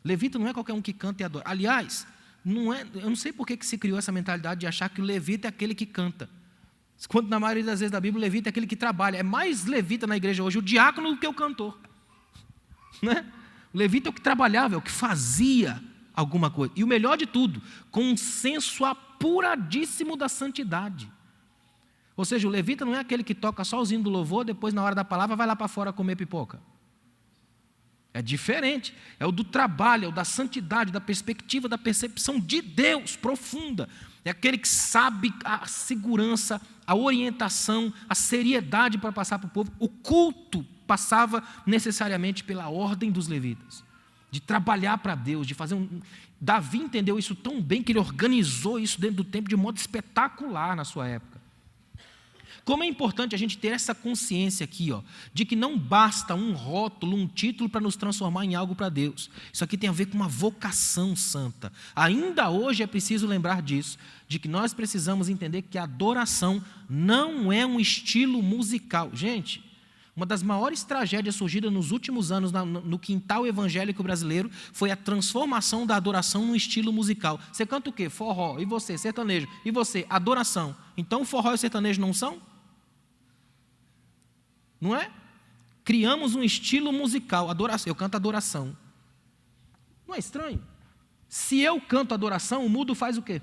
Levita não é qualquer um que canta e adora. Aliás, eu não sei por que se criou essa mentalidade de achar que o levita é aquele que canta. Quando na maioria das vezes da Bíblia, o levita é aquele que trabalha. É mais levita na igreja hoje o diácono do que o cantor. Né? O levita é o que trabalhava, é o que fazia alguma coisa. E o melhor de tudo, com um senso apuradíssimo da santidade. Ou seja, o levita não é aquele que toca só os hinos do louvor, depois na hora da palavra vai lá para fora comer pipoca. É diferente, é o do trabalho, é o da santidade, da perspectiva, da percepção de Deus profunda. É aquele que sabe a segurança, a orientação, a seriedade para passar para o povo. O culto passava necessariamente pela ordem dos levitas, de trabalhar para Deus, de fazer Davi entendeu isso tão bem que ele organizou isso dentro do templo de modo espetacular na sua época. Como é importante a gente ter essa consciência aqui, de que não basta um rótulo, um título para nos transformar em algo para Deus. Isso aqui tem a ver com uma vocação santa. Ainda hoje é preciso lembrar disso, de que nós precisamos entender que a adoração não é um estilo musical. Gente, uma das maiores tragédias surgidas nos últimos anos no quintal evangélico brasileiro foi a transformação da adoração num estilo musical. Você canta o quê? Forró. E você? Sertanejo. E você? Adoração. Então o forró e o sertanejo não são? Não é? Criamos um estilo musical. Adoração. Eu canto adoração. Não é estranho? Se eu canto adoração, o mudo faz o quê?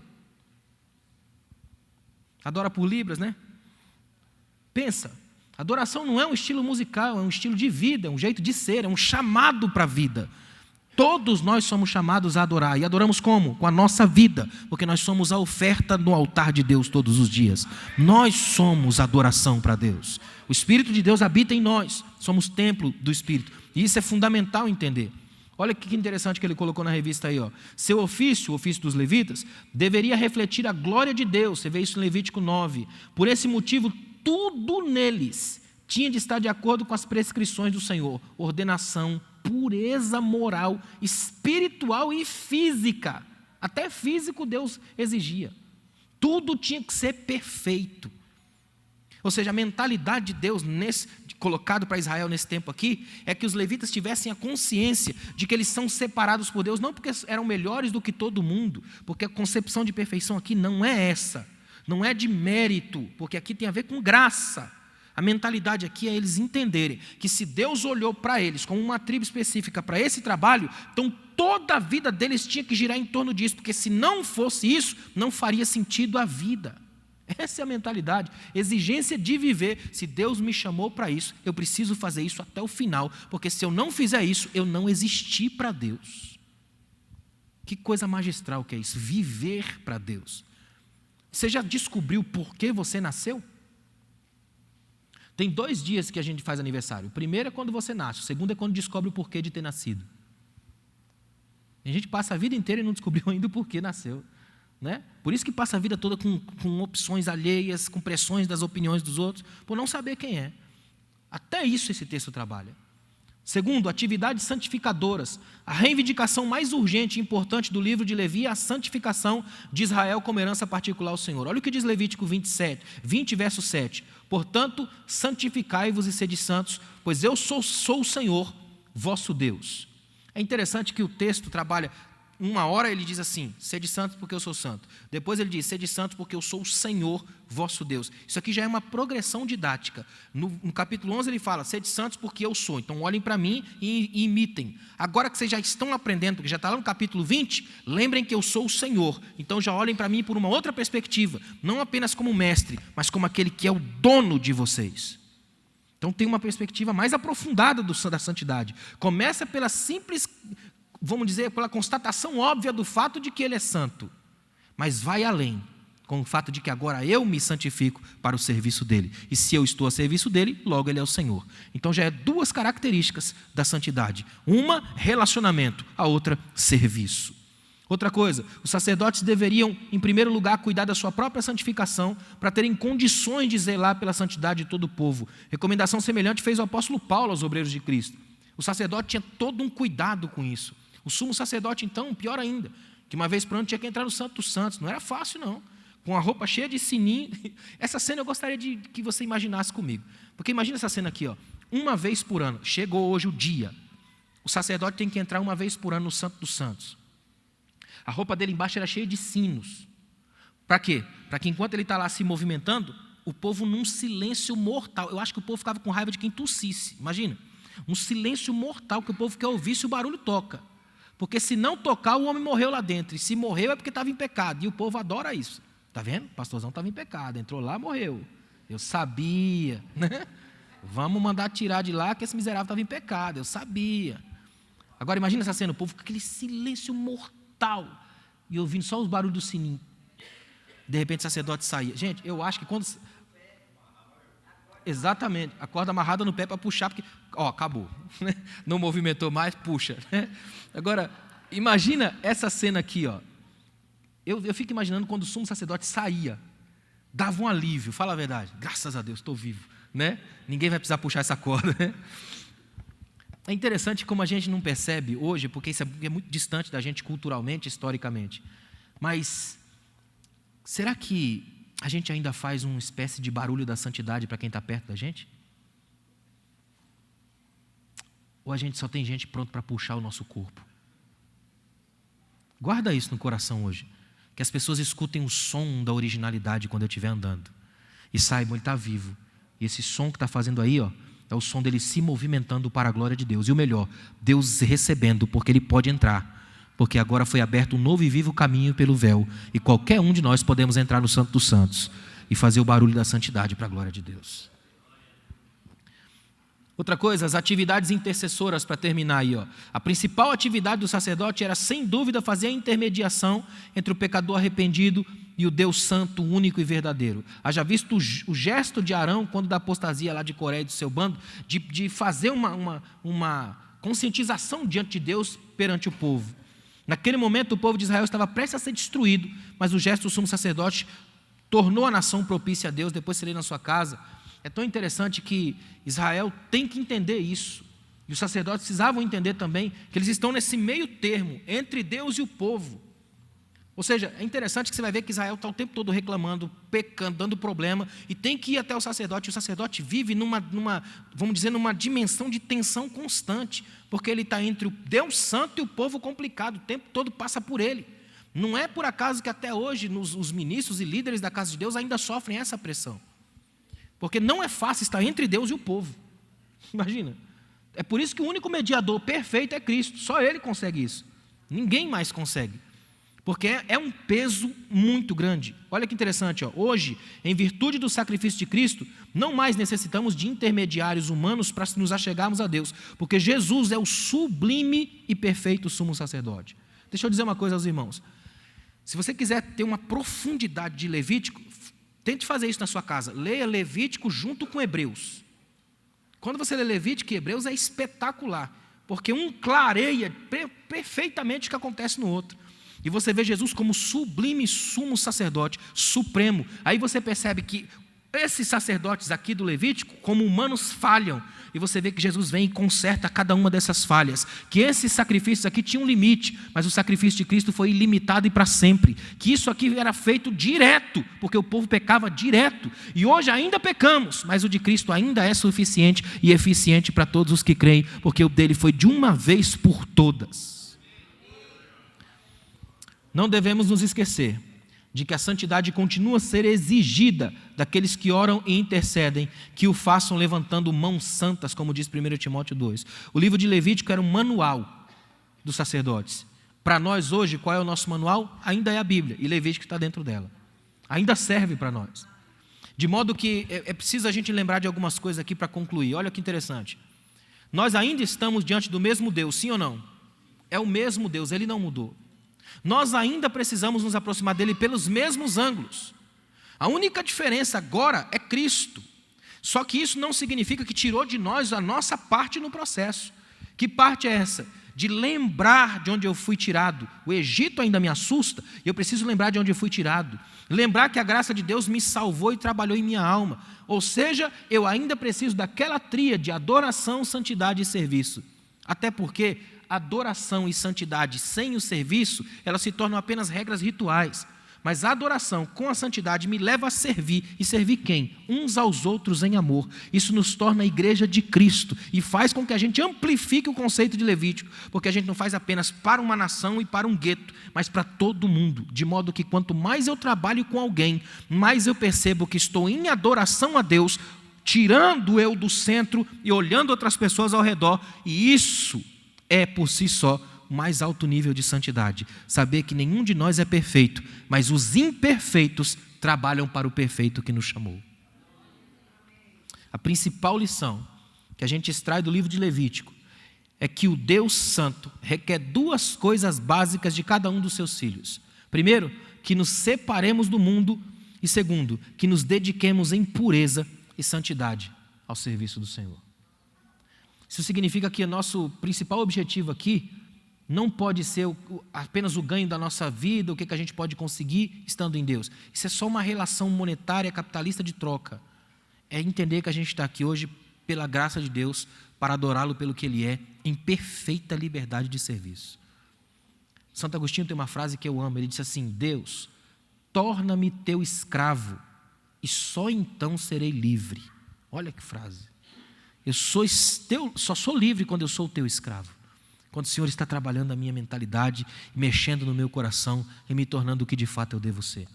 Adora por libras, né? Pensa. Adoração não é um estilo musical, é um estilo de vida, é um jeito de ser, é um chamado para a vida. Todos nós somos chamados a adorar. E adoramos como? Com a nossa vida, porque nós somos a oferta no altar de Deus todos os dias. Nós somos adoração para Deus. O Espírito de Deus habita em nós, somos templo do Espírito. E isso é fundamental entender. Olha que interessante que ele colocou na revista aí, ó. Seu ofício, o ofício dos levitas, deveria refletir a glória de Deus. Você vê isso em Levítico 9. Por esse motivo, tudo neles tinha de estar de acordo com as prescrições do Senhor. Ordenação, pureza moral, espiritual e física. Até físico Deus exigia. Tudo tinha que ser perfeito. Ou seja, a mentalidade de Deus colocado para Israel nesse tempo aqui, é que os levitas tivessem a consciência de que eles são separados por Deus, não porque eram melhores do que todo mundo, porque a concepção de perfeição aqui não é essa, não é de mérito, porque aqui tem a ver com graça. A mentalidade aqui é eles entenderem que se Deus olhou para eles como uma tribo específica para esse trabalho, então toda a vida deles tinha que girar em torno disso, porque se não fosse isso, não faria sentido a vida. Essa é a mentalidade, exigência de viver. Se Deus me chamou para isso, eu preciso fazer isso até o final, porque se eu não fizer isso, eu não existi para Deus. Que coisa magistral que é isso, viver para Deus. Você já descobriu por que você nasceu? Tem 2 dias que a gente faz aniversário. O primeiro é quando você nasce, o segundo é quando descobre o porquê de ter nascido. A gente passa a vida inteira e não descobriu ainda o porquê nasceu. Né? Por isso que passa a vida toda com opções alheias, com pressões das opiniões dos outros, por não saber quem é. Até isso esse texto trabalha. Segundo, atividades santificadoras. A reivindicação mais urgente e importante do livro de Levi é a santificação de Israel como herança particular ao Senhor. Olha o que diz Levítico 20, verso 7. Portanto, santificai-vos e sede santos, pois eu sou o Senhor, vosso Deus. É interessante que o texto trabalha. Uma hora ele diz assim, sede santos porque eu sou santo. Depois ele diz, sede santos porque eu sou o Senhor, vosso Deus. Isso aqui já é uma progressão didática. No capítulo 11 ele fala, sede santos porque eu sou. Então olhem para mim e imitem. Agora que vocês já estão aprendendo, porque já está lá no capítulo 20, lembrem que eu sou o Senhor. Então já olhem para mim por uma outra perspectiva. Não apenas como mestre, mas como aquele que é o dono de vocês. Então tem uma perspectiva mais aprofundada da santidade. Começa pela simples, vamos dizer, pela constatação óbvia do fato de que Ele é santo, mas vai além, com o fato de que agora eu me santifico para o serviço dEle, e se eu estou a serviço dEle, logo Ele é o Senhor. Então já é 2 características da santidade, uma, relacionamento, a outra, serviço. Outra coisa, os sacerdotes deveriam, em primeiro lugar, cuidar da sua própria santificação, para terem condições de zelar pela santidade de todo o povo. Recomendação semelhante fez o apóstolo Paulo aos obreiros de Cristo. O sacerdote tinha todo um cuidado com isso. O sumo sacerdote, então, pior ainda, que uma vez por ano tinha que entrar no Santo dos Santos. Não era fácil, não. Com a roupa cheia de sininho. Essa cena eu gostaria de que você imaginasse comigo. Porque imagina essa cena aqui, ó. Uma vez por ano, chegou hoje o dia. O sacerdote tem que entrar uma vez por ano no Santo dos Santos. A roupa dele embaixo era cheia de sinos. Para quê? Para que enquanto ele está lá se movimentando, o povo num silêncio mortal. Eu acho que o povo ficava com raiva de quem tossisse. Imagina. Um silêncio mortal que o povo quer ouvir se o barulho toca. Porque se não tocar, o homem morreu lá dentro. E se morreu é porque estava em pecado. E o povo adora isso. Está vendo? O pastorzão estava em pecado. Entrou lá, morreu. Eu sabia. Né? Vamos mandar tirar de lá que esse miserável estava em pecado. Eu sabia. Agora imagina essa cena. O povo com aquele silêncio mortal. E ouvindo só os barulhos do sininho. De repente o sacerdote saía. Gente, eu acho que quando... Exatamente. A corda amarrada no pé para puxar, porque... Ó, acabou. Não movimentou mais, puxa. Agora, imagina essa cena aqui, ó. Eu fico imaginando quando o sumo sacerdote saía. Dava um alívio, fala a verdade. Graças a Deus, estou vivo. Né? Ninguém vai precisar puxar essa corda. Né? É interessante como a gente não percebe hoje, porque isso é muito distante da gente culturalmente, historicamente. Mas, será que a gente ainda faz uma espécie de barulho da santidade para quem está perto da gente? Ou a gente só tem gente pronto para puxar o nosso corpo? Guarda isso no coração hoje. Que as pessoas escutem o som da originalidade quando eu estiver andando. E saibam, ele está vivo. E esse som que está fazendo aí, ó, é o som dele se movimentando para a glória de Deus. E o melhor, Deus recebendo, porque ele pode entrar. Porque agora foi aberto um novo e vivo caminho pelo véu. E qualquer um de nós podemos entrar no Santo dos Santos e fazer o barulho da santidade para a glória de Deus. Outra coisa, as atividades intercessoras, para terminar aí, ó. A principal atividade do sacerdote era, sem dúvida, fazer a intermediação entre o pecador arrependido e o Deus santo, único e verdadeiro. Haja visto o gesto de Arão, quando da apostasia lá de Coré e do seu bando, de fazer uma conscientização diante de Deus perante o povo. Naquele momento o povo de Israel estava prestes a ser destruído, mas o gesto do sumo sacerdote tornou a nação propícia a Deus. Depois você lê na sua casa. É tão interessante que Israel tem que entender isso. E os sacerdotes precisavam entender também que eles estão nesse meio termo entre Deus e o povo. Ou seja, é interessante que você vai ver que Israel está o tempo todo reclamando, pecando, dando problema, e tem que ir até o sacerdote. E o sacerdote vive vamos dizer, numa dimensão de tensão constante, porque ele está entre o Deus santo e o povo complicado, o tempo todo passa por ele. Não é por acaso que até hoje os ministros e líderes da casa de Deus ainda sofrem essa pressão. Porque não é fácil estar entre Deus e o povo. Imagina. É por isso que o único mediador perfeito é Cristo. Só Ele consegue isso. Ninguém mais consegue. Porque é um peso muito grande. Olha que interessante. Hoje, em virtude do sacrifício de Cristo, não mais necessitamos de intermediários humanos para nos achegarmos a Deus. Porque Jesus é o sublime e perfeito sumo sacerdote. Deixa eu dizer uma coisa aos irmãos. Se você quiser ter uma profundidade de Levítico, tente fazer isso na sua casa. Leia Levítico junto com Hebreus. Quando você lê Levítico e Hebreus é espetacular, porque um clareia perfeitamente o que acontece no outro. E você vê Jesus como sublime sumo sacerdote, supremo. Aí você percebe que esses sacerdotes aqui do Levítico, como humanos, falham. E você vê que Jesus vem e conserta cada uma dessas falhas. Que esses sacrifícios aqui tinham um limite, mas o sacrifício de Cristo foi ilimitado e para sempre. Que isso aqui era feito direto, porque o povo pecava direto. E hoje ainda pecamos, mas o de Cristo ainda é suficiente e eficiente para todos os que creem, porque o dele foi de uma vez por todas. Não devemos nos esquecer de que a santidade continua a ser exigida daqueles que oram e intercedem, que o façam levantando mãos santas, como diz 1 Timóteo 2. O livro de Levítico era um manual dos sacerdotes. Para nós hoje, qual é o nosso manual? Ainda é a Bíblia, e Levítico está dentro dela. Ainda serve para nós. De modo que é preciso a gente lembrar de algumas coisas aqui para concluir. Olha que interessante. Nós ainda estamos diante do mesmo Deus, sim ou não? É o mesmo Deus, Ele não mudou. Nós ainda precisamos nos aproximar dele pelos mesmos ângulos. A única diferença agora é Cristo. Só que isso não significa que tirou de nós a nossa parte no processo. Que parte é essa? De lembrar de onde eu fui tirado. O Egito ainda me assusta, e eu preciso lembrar de onde eu fui tirado. Lembrar que a graça de Deus me salvou e trabalhou em minha alma. Ou seja, eu ainda preciso daquela tríade de adoração, santidade e serviço. Até porque adoração e santidade sem o serviço, elas se tornam apenas regras rituais. Mas a adoração com a santidade me leva a servir. E servir quem? Uns aos outros em amor. Isso nos torna a igreja de Cristo e faz com que a gente amplifique o conceito de Levítico, porque a gente não faz apenas para uma nação e para um gueto, mas para todo mundo. De modo que quanto mais eu trabalho com alguém, mais eu percebo que estou em adoração a Deus, tirando eu do centro e olhando outras pessoas ao redor. E isso é por si só o mais alto nível de santidade. Saber que nenhum de nós é perfeito, mas os imperfeitos trabalham para o perfeito que nos chamou. A principal lição que a gente extrai do livro de Levítico é que o Deus Santo requer duas coisas básicas de cada um dos seus filhos. Primeiro, que nos separemos do mundo, e segundo, que nos dediquemos em pureza e santidade ao serviço do Senhor. Isso significa que o nosso principal objetivo aqui não pode ser apenas o ganho da nossa vida, o que a gente pode conseguir estando em Deus. Isso é só uma relação monetária capitalista de troca. É entender que a gente está aqui hoje pela graça de Deus, para adorá-lo pelo que Ele é, em perfeita liberdade de serviço. Santo Agostinho tem uma frase que eu amo, ele disse assim: Deus, torna-me teu escravo, e só então serei livre. Olha que frase. Eu só sou livre quando eu sou o teu escravo. Quando o Senhor está trabalhando a minha mentalidade, mexendo no meu coração e me tornando o que de fato eu devo ser.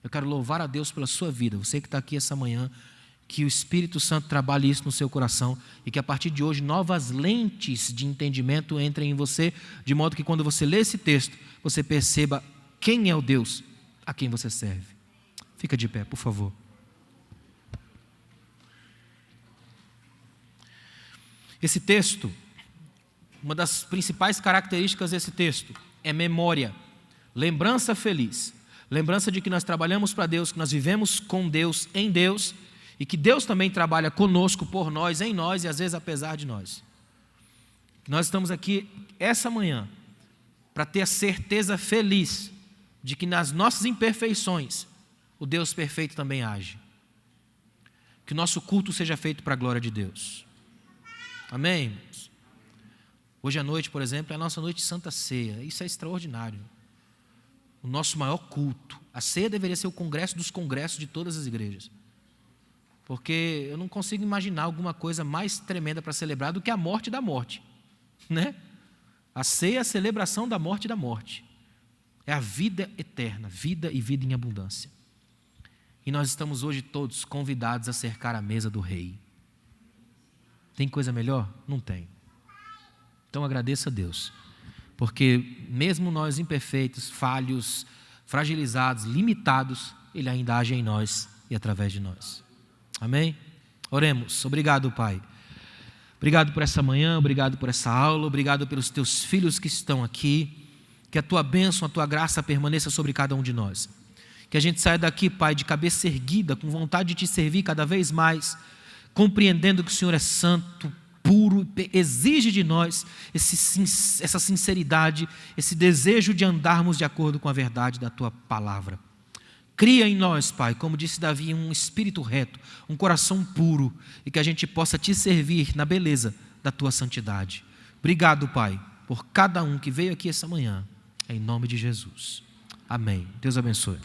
Eu quero louvar a Deus pela sua vida. Você que está aqui essa manhã, que o Espírito Santo trabalhe isso no seu coração e que a partir de hoje novas lentes de entendimento entrem em você, de modo que quando você lê esse texto, você perceba quem é o Deus a quem você serve. Fica de pé, por favor. Esse texto, uma das principais características desse texto é memória, lembrança feliz, lembrança de que nós trabalhamos para Deus, que nós vivemos com Deus, em Deus, e que Deus também trabalha conosco, por nós, em nós e às vezes apesar de nós. Nós estamos aqui essa manhã para ter a certeza feliz de que nas nossas imperfeições o Deus perfeito também age. Que o nosso culto seja feito para a glória de Deus. Amém, irmãos? Hoje à noite, por exemplo, é a nossa noite de Santa Ceia. Isso é extraordinário. O nosso maior culto. A ceia deveria ser o congresso dos congressos de todas as igrejas. Porque eu não consigo imaginar alguma coisa mais tremenda para celebrar do que a morte da morte. Né? A ceia é a celebração da morte. É a vida eterna, vida e vida em abundância. E nós estamos hoje todos convidados a cercar a mesa do Rei. Tem coisa melhor? Não tem. Então agradeça a Deus, porque mesmo nós imperfeitos, falhos, fragilizados, limitados, Ele ainda age em nós e através de nós. Amém? Oremos. Obrigado, Pai. Obrigado por essa manhã, obrigado por essa aula, obrigado pelos Teus filhos que estão aqui. Que a Tua bênção, a Tua graça permaneça sobre cada um de nós. Que a gente saia daqui, Pai, de cabeça erguida, com vontade de Te servir cada vez mais, compreendendo que o Senhor é santo, puro, exige de nós essa sinceridade, esse desejo de andarmos de acordo com a verdade da Tua palavra. Cria em nós, Pai, como disse Davi, um espírito reto, um coração puro, e que a gente possa Te servir na beleza da Tua santidade. Obrigado, Pai, por cada um que veio aqui essa manhã, em nome de Jesus. Amém. Deus abençoe.